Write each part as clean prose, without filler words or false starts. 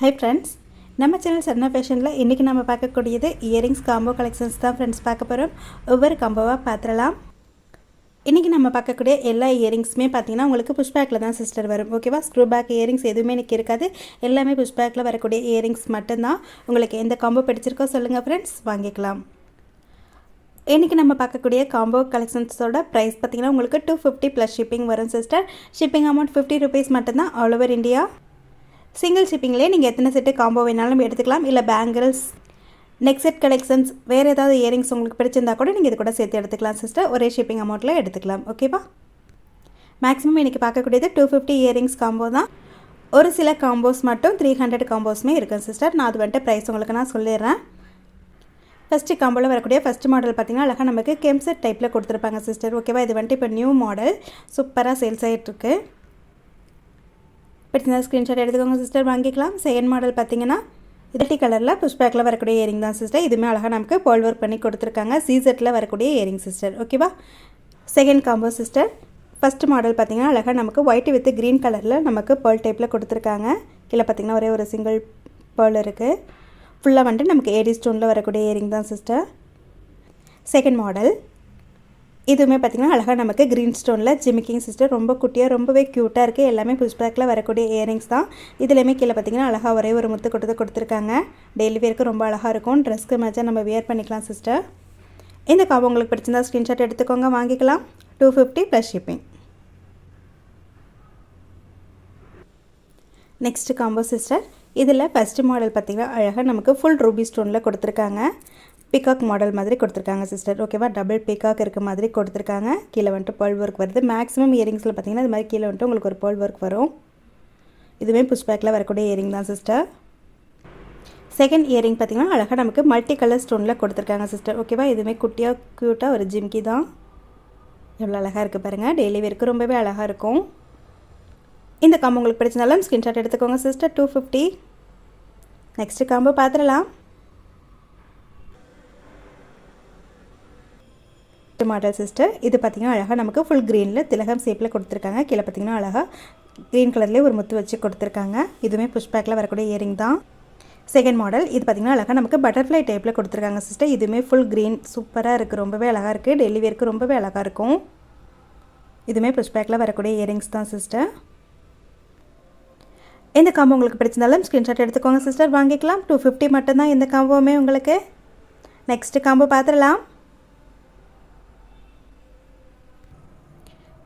Hi friends, நம்ம channel சர்ணா ஃபேஷனில் இன்றைக்கி நம்ம பார்க்கக்கூடியது இயரிங்ஸ் காம்போ கலெக்ஷன்ஸ் தான் ஃப்ரெண்ட்ஸ் பார்க்க போகிறோம். ஒவ்வொரு காம்போவாக பார்த்துடலாம். இன்றைக்கி நம்ம பார்க்கக்கூடிய எல்லா இயரிங்ஸுமே பார்த்திங்கன்னா உங்களுக்கு புஷ் பேக்கில் தான் சிஸ்டர் வரும். ஓகேவா? ஸ்க்ரூ பேக் இயரிங்ஸ் எதுவுமே இன்றைக்கி இருக்காது. எல்லாமே புஷ் பேக்கில் வரக்கூடிய இயரிங்ஸ் மட்டும்தான். உங்களுக்கு எந்த காம்போ பிடிச்சிருக்கோ சொல்லுங்கள் ஃப்ரெண்ட்ஸ், வாங்கிக்கலாம். இன்றைக்கி நம்ம பார்க்கக்கூடிய காம்போ கலெக்ஷன்ஸோட ப்ரைஸ் பார்த்திங்கன்னா உங்களுக்கு 250 ப்ளஸ் ஷிப்பிங் வரும் சிஸ்டர். ஷிப்பிங் அமௌண்ட் 50 ருபீஸ் மட்டும்தான் ஆல் ஓவர் இந்தியா. சிங்கிள் ஷிப்பிங்லேயே நீங்கள் எத்தனை செட்டு காம்போ வேணாலும் எடுத்துக்கலாம். இல்லை பேங்கிள்ஸ், நெக் செட் கலெக்ஷன்ஸ், வேறு ஏதாவது இயரிங்ஸ் உங்களுக்கு பிடிச்சிருந்தா கூட நீங்கள் இது கூட சேர்த்து எடுத்துக்கலாம் சிஸ்டர். ஒரே ஷிப்பிங் அமௌண்ட்டில் எடுத்துக்கலாம். ஓகேவா? மேக்ஸிமம் இன்றைக்கி பார்க்கக்கூடியது 250 இயரிங்ஸ் காம்போ தான். ஒரு சில காம்போஸ் மட்டும் 300 காம்போஸுமே இருக்கும் சிஸ்டர். நான் அது வந்துட்டு ப்ரைஸ் உங்களுக்கு நான் சொல்லிடுறேன். ஃபஸ்ட்டு காம்போவில் வரக்கூடிய ஃபஸ்ட் மாடல் பார்த்திங்கன்னா அழகாக நமக்கு கெம்செட் டைப்பில் கொடுத்துருப்பாங்க சிஸ்டர். ஓகேவா? இது வந்துட்டு இப்போ நியூ மாடல் சூப்பராக சேல்ஸ் ஆகிட்டுருக்கு. பிடிச்சிருந்தா ஸ்க்ரீன்ஷாட் எடுத்துக்கோங்க சிஸ்டர், வாங்கிக்கலாம். செகண்ட் மாடல் பார்த்திங்கன்னா இதட்டி கலரில் புஷ் பேக்கில் வரக்கூடிய இயரிங் தான் சிஸ்டர். இதுவுமே அழகாக நமக்கு பேர்ல் ஒர்க் பண்ணி கொடுத்துருக்காங்க. சீசெட்டில் வரக்கூடிய இயரிங் சிஸ்டர். ஓகேவா? Second combo sister. First model பார்த்திங்கன்னா அழகாக நமக்கு ஒயிட் வித் க்ரீன் கலரில் நமக்கு பேர்ல் டைப்பில் கொடுத்துருக்காங்க. கீழே பார்த்திங்கன்னா ஒரே ஒரு சிங்கிள் பேர்ல் இருக்குது. ஃபுல்லாக வந்துட்டு நமக்கு ஏடி ஸ்டோனில் வரக்கூடிய இயரிங் தான் சிஸ்டர். செகண்ட் மாடல் இதுவுமே பார்த்திங்கன்னா அழகாக நமக்கு க்ரீன் ஸ்டோனில் ஜிமிக்கிங் சிஸ்டர். ரொம்ப குட்டியாக ரொம்பவே க்யூட்டாக இருக்குது. எல்லாமே புஷ் பேக்கில் வரக்கூடிய இயரிங்ஸ் தான். இதுலேயுமே கீழே பார்த்திங்கன்னா அழகாக ஒரே ஒரு முத்து கொடுத்துருக்காங்க. டெய்லி வேருக்கு ரொம்ப அழகாக இருக்கும். ட்ரெஸ்க்கு மேட்சாக நம்ம வியர் பண்ணிக்கலாம் சிஸ்டர். இந்த காம்போ உங்களுக்கு பிடிச்சிருந்தா ஸ்க்ரீன்ஷாட் எடுத்துக்கோங்க, வாங்கிக்கலாம். 250 plus shipping. Next combo sister. இதில் ஃபஸ்ட்டு மாடல் பார்த்திங்கன்னா அழகாக நமக்கு ஃபுல் ரூபி ஸ்டோனில் கொடுத்துருக்காங்க. பிகாக் மாடல் மாதிரி கொடுத்துருக்காங்க சிஸ்டர். ஓகேவா? டபுள் பிகாக் இருக்க மாதிரி கொடுத்துருக்காங்க. கீழே வந்துட்டு பேர்ல் ஒர்க் வருது. மேக்ஸிமம் இயரிங்ஸில் பார்த்திங்கன்னா இது மாதிரி கீழே வந்துட்டு உங்களுக்கு ஒரு பேர்ல் ஒர்க் வரும். இதுவே புஷ் பேக்கில் வரக்கூடிய இயரிங் தான் சிஸ்டர். செகண்ட் இயரிங் பார்த்திங்கன்னா அழகாக நமக்கு மல்டி கலர் ஸ்டோனில் கொடுத்துருக்காங்க சிஸ்டர். ஓகேவா? இதுவுமே குட்டியாக க்யூட்டாக ஒரு ஜிம்கி தான். எவ்வளோ அழகாக இருக்குது பாருங்கள். டெய்லி வேருக்கு ரொம்பவே அழகாக இருக்கும். இந்த காம்போ உங்களுக்கு பிடிச்சனாலும் ஸ்க்ரீன்ஷாட் எடுத்துக்கோங்க சிஸ்டர். 250. நெக்ஸ்ட்டு காம்போ பார்த்துடலாம். Model sister. இது பார்த்திங்கன்னா அழகாக நமக்கு ஃபுல் க்ரீனில் திலகம் ஷேப்பில் கொடுத்துருக்காங்க. கீழே பார்த்திங்கன்னா அழகாக க்ரீன் கலர்லேயே ஒரு முத்து வச்சு கொடுத்துருக்காங்க. இதுவுமே புஷ் பேக்கில் வரக்கூடிய இயரிங் தான். செகண்ட் மாடல் இது பார்த்திங்கன்னா அழகாக நமக்கு பட்டர்ஃப்ளை டைப்பில் கொடுத்துருக்காங்க சிஸ்டர். இதுவுமே ஃபுல் க்ரீன் சூப்பராக இருக்குது. ரொம்பவே அழகாக இருக்குது. டெய்லி வேருக்கு ரொம்பவே அழகாக இருக்கும். இதுவுமே புஷ் பேக்கில் வரக்கூடிய இயரிங்ஸ் தான் சிஸ்டர். இந்த காம்போ உங்களுக்கு பிடிச்சிருந்தாலும் ஸ்க்ரீன்ஷாட் எடுத்துக்கோங்க சிஸ்டர், வாங்கிக்கலாம். 250 மட்டும்தான் இந்த காம்போவுமே உங்களுக்கு. நெக்ஸ்ட்டு காம்போ பார்த்துடலாம்.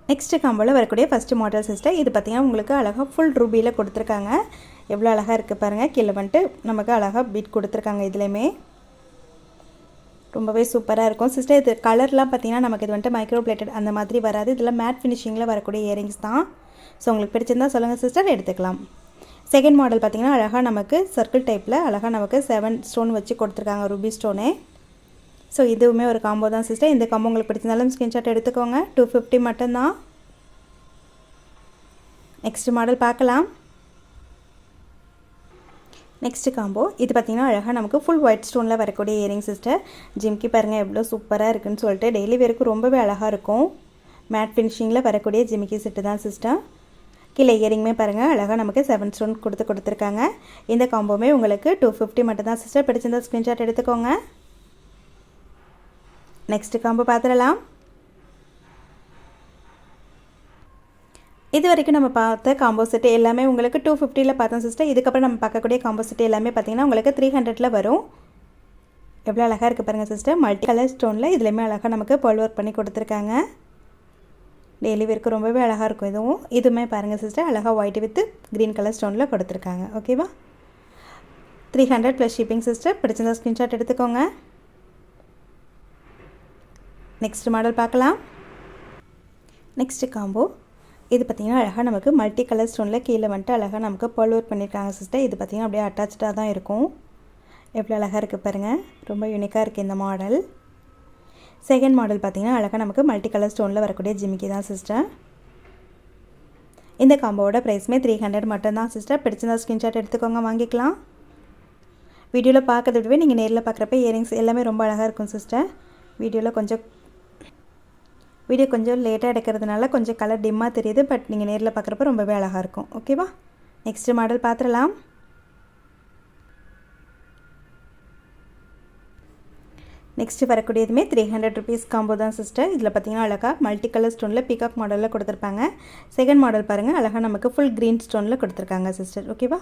நெக்ஸ்ட்டு காம்போவில் வரக்கூடிய ஃபஸ்ட்டு மாடல் சிஸ்டர். இது பார்த்திங்கன்னா உங்களுக்கு அழகாக ஃபுல் ரூபியில் கொடுத்துருக்காங்க. எவ்வளோ அழகாக இருக்குது பாருங்கள். கீழே வந்துட்டு நமக்கு அழகாக பீட் கொடுத்துருக்காங்க. இதுலேயுமே ரொம்பவே சூப்பராக இருக்கும் சிஸ்டர். இது கலர்லாம் பார்த்திங்கன்னா நமக்கு இது வந்துட்டு மைக்ரோ பிளேட்டட் அந்த மாதிரி வராது. இதெல்லாம் மேட் ஃபினிஷிங்கில் வரக்கூடிய இயரிங்ஸ் தான். ஸோ உங்களுக்கு பிடிச்சிருந்தா சொல்லுங்கள் சிஸ்டர், எடுத்துக்கலாம். செகண்ட் மாடல் பார்த்திங்கன்னா அழகாக நமக்கு சர்க்கிள் டைப்பில் அழகாக நமக்கு 7 ஸ்டோன் வச்சு கொடுத்துருக்காங்க, ரூபி ஸ்டோனே. ஸோ இதுவுமே ஒரு காம்போ தான் சிஸ்டர். இந்த காம்போ உங்களுக்கு பிடிச்சிருந்தாலும் ஸ்க்ரீன்ஷாட் எடுத்துக்கோங்க. 250 மட்டும்தான். நெக்ஸ்ட் மாடல் பார்க்கலாம். நெக்ஸ்ட் காம்போ இது பார்த்திங்கன்னா அழகாக நமக்கு ஃபுல் ஒயிட் ஸ்டோனில் வரக்கூடிய இயரிங் சிஸ்டர். ஜிம்கி பாருங்கள் எவ்வளோ சூப்பராக இருக்குதுன்னு சொல்லிட்டு. டெய்லி வேருக்கு ரொம்பவே அழகாக இருக்கும். மேட் ஃபினிஷிங்கில் வரக்கூடிய ஜிமிக்கி செட்டு தான் சிஸ்டர். கீழே இயரிங்குமே பாருங்கள் அழகாக நமக்கு 7 ஸ்டோன் கொடுத்துருக்காங்க. இந்த காம்போவுமே உங்களுக்கு 250 மட்டும்தான் சிஸ்டர். பிடிச்சிருந்தா ஸ்க்ரீன்ஷாட் எடுத்துக்கோங்க. நெக்ஸ்ட் காம்போ பார்த்துடலாம். இது வரைக்கும் நம்ம பார்த்த காம்போ செட்டு எல்லாமே உங்களுக்கு 250ல் பார்த்தோம் சிஸ்டர். இதுக்கப்புறம் நம்ம பார்க்கக்கூடிய காம்போ செட்டு எல்லாமே பார்த்திங்கன்னா உங்களுக்கு 300ல் வரும். எவ்வளோ அழகாக இருக்குது பாருங்கள் சிஸ்டர். மல்டி கலர் ஸ்டோனில் இதுலேயுமே அழகாக நமக்கு பேர்ல் ஒர்க் பண்ணி கொடுத்துருக்காங்க. டெய்லி வேருக்கு ரொம்பவே அழகாக இருக்கும். இதுவுமே பாருங்கள் சிஸ்டர் அழகாக ஒயிட் வித் க்ரீன் கலர் ஸ்டோனில் கொடுத்துருக்காங்க. ஓகேவா? 300 ப்ளஸ் ஷிப்பிங் சிஸ்டர். பிடிச்சிருந்தா ஸ்க்ரீன்ஷாட் எடுத்துக்கோங்க. நெக்ஸ்ட் மாடல் பார்க்கலாம். நெக்ஸ்ட்டு காம்போ இது பார்த்திங்கன்னா அழகாக நமக்கு மல்டி கலர் ஸ்டோனில் கீழே வந்துட்டு அழகாக நமக்கு பேர்ல் ஒர்க் பண்ணியிருக்காங்க சிஸ்டர். இது பார்த்திங்கன்னா அப்படியே அட்டாச்சாக தான் இருக்கும். எவ்வளோ அழகாக இருக்குது பாருங்கள். ரொம்ப யூனிக்காக இருக்குது இந்த மாடல். செகண்ட் மாடல் பார்த்திங்கன்னா அழகாக நமக்கு மல்டி கலர் ஸ்டோனில் வரக்கூடிய ஜிமிக்கி தான் சிஸ்டர். இந்த காம்போவோட ப்ரைஸுமே 300 மட்டும்தான் சிஸ்டர். பிடிச்சிருந்தா ஸ்க்ரீன்ஷாட் எடுத்துக்கோங்க, வாங்கிக்கலாம். வீடியோவில் பார்க்கறத விடவே நீங்கள் நேரில் பார்க்குறப்ப இயரிங்ஸ் எல்லாமே ரொம்ப அழகாக இருக்கும் சிஸ்டர். வீடியோ கொஞ்சம் லேட்டாக எடுக்கிறதுனால கொஞ்சம் கலர் டிம்மாக தெரியுது. பட் நீங்கள் நேரில் பார்க்குறப்ப ரொம்பவே அழகாக இருக்கும். ஓகேவா? நெக்ஸ்ட்டு மாடல் பார்த்துடலாம். நெக்ஸ்ட்டு வரக்கூடியதுமே 300 ருபீஸ் காம்போ தான் சிஸ்டர். இதில் பார்த்தீங்கன்னா அழகாக மல்டி கலர் ஸ்டோனில் பீகாக் மாடலில் கொடுத்துருப்பாங்க. செகண்ட் மாடல் பாருங்கள், அழகாக நமக்கு ஃபுல் க்ரீன் ஸ்டோனில் கொடுத்துருக்காங்க சிஸ்டர். ஓகேவா?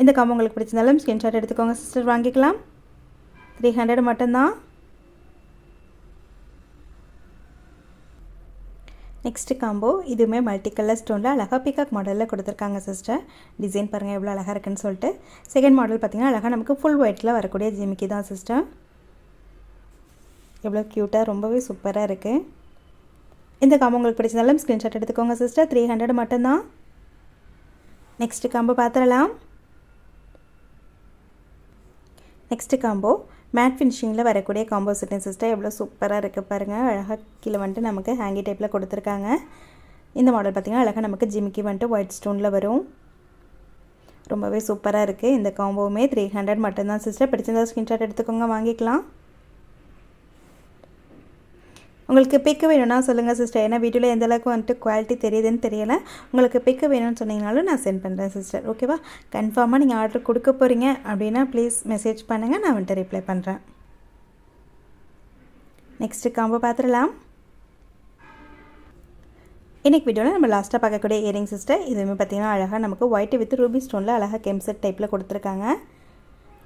இந்த காம்போ உங்களுக்கு பிடிச்சிருந்தாலும் ஸ்க்ரீன்ஷாட் எடுத்துக்கோங்க சிஸ்டர், வாங்கிக்கலாம். 300 மட்டும்தான். நெக்ஸ்ட்டு காம்போ இதுவுமே மல்டி கலர் ஸ்டோனில் அழகாக பீகாக் மாடலில் கொடுத்துருக்காங்க சிஸ்டர். டிசைன் பாருங்கள் எவ்வளோ அழகாக இருக்குன்னு சொல்லிட்டு. செகண்ட் மாடல் பார்த்திங்கன்னா அழகாக நமக்கு ஃபுல் ஒயிட்டில் வரக்கூடிய ஜிமிக்கி தான் சிஸ்டர். எவ்வளோ க்யூட்டாக, ரொம்பவே சூப்பராக இருக்குது. இந்த காம்போ உங்களுக்கு பிடிச்சதாலும் ஸ்க்ரீன்ஷாட் எடுத்துக்கோங்க சிஸ்டர். 300 மட்டும்தான். நெக்ஸ்ட்டு காம்போ பார்த்துடலாம். நெக்ஸ்ட்டு காம்போ மேட் ஃபினிஷிங்கில் வரக்கூடிய காம்போ செட்டிங் சிஸ்டர். எவ்வளோ சூப்பராக இருக்குது பாருங்கள். அழகாக கீழே வந்துட்டு நமக்கு ஹேங்கி டைப்பில் கொடுத்துருக்காங்க. இந்த மாடல் பார்த்திங்கன்னா அழகாக நமக்கு ஜிமிக்கி வந்துட்டு ஒயிட் ஸ்டோனில் வரும். ரொம்பவே சூப்பராக இருக்குது. இந்த காம்போவுமே 300 மட்டும்தான் சிஸ்டர். பிடிச்சிருந்தா ஸ்க்ரீன்ஷாட் எடுத்துக்கோங்க, வாங்கிக்கலாம். உங்களுக்கு பிக்கு வேணும்னா சொல்லுங்கள் சிஸ்டர். ஏன்னா வீடியோவில் எந்த அளவுக்கு வந்துட்டு குவாலிட்டி தெரியுதுன்னு தெரியலை. உங்களுக்கு பிக்கு வேணும்னு சொன்னீங்கனாலும் நான் சென்ட் பண்ணுறேன் சிஸ்டர். ஓகேவா? கன்ஃபார்மாக நீங்கள் ஆர்டர் கொடுக்க போகிறீங்க அப்படின்னா ப்ளீஸ் மெசேஜ் பண்ணுங்கள், நான் வந்துட்டு ரிப்ளை பண்ணுறேன். நெக்ஸ்ட்டு காம்போ பார்த்துடலாம். இன்றைக்கி வீடியோவில் நம்ம லாஸ்ட்டாக பார்க்கக்கூடிய இயரிங் சிஸ்டர். இதுவுமே பார்த்திங்கன்னா அழகாக நமக்கு ஒயிட் வித் ரூபி ஸ்டோனில் அழகாக கெம்செட் டைப்பில் கொடுத்துருக்காங்க.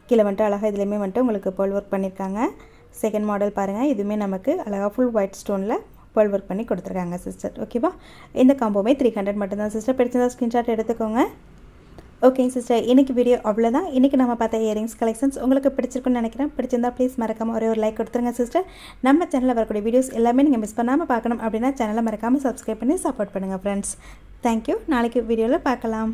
கீழே வந்துட்டு அழகாக இதுலேயுமே வந்துட்டு உங்களுக்கு பேர்ல் ஒர்க் பண்ணியிருக்காங்க. செகண்ட் மாடல் பாருங்கள், இதுவுமே நமக்கு அழகாக ஃபுல் ஒயிட் ஸ்டோனில் பேர்ல் ஒர்க் பண்ணி கொடுத்துருக்காங்க சிஸ்டர். ஓகேவா? இந்த காம்போவுமே 300 மட்டும்தான் சிஸ்டர். பிடிச்சிருந்தா ஸ்க்ரீன்ஷாட் எடுத்துக்கோங்க. ஓகேங்க சிஸ்டர், இன்றைக்கி வீடியோ அவ்வளோதான். இன்றைக்கி நம்ம பார்த்த இயரிங்ஸ் கலெக்ஷன்ஸ் உங்களுக்கு பிடிச்சிருக்குன்னு நினைக்கிறேன். பிடிச்சிருந்தா ப்ளீஸ் மறக்காமல் ஒரே ஒரு லைக் கொடுத்துருங்க சிஸ்டர். நம்ம சேனலில் வரக்கூடிய வீடியோஸ் எல்லாமே நீங்கள் மிஸ் பண்ணாமல் பார்க்கணும் அப்படின்னா சேனலை மறக்காமல் சப்ஸ்கிரைப் பண்ணி சப்போர்ட் பண்ணுங்கள் ஃப்ரெண்ட்ஸ். தேங்க்யூ. நாளைக்கு வீடியோவில் பார்க்கலாம்.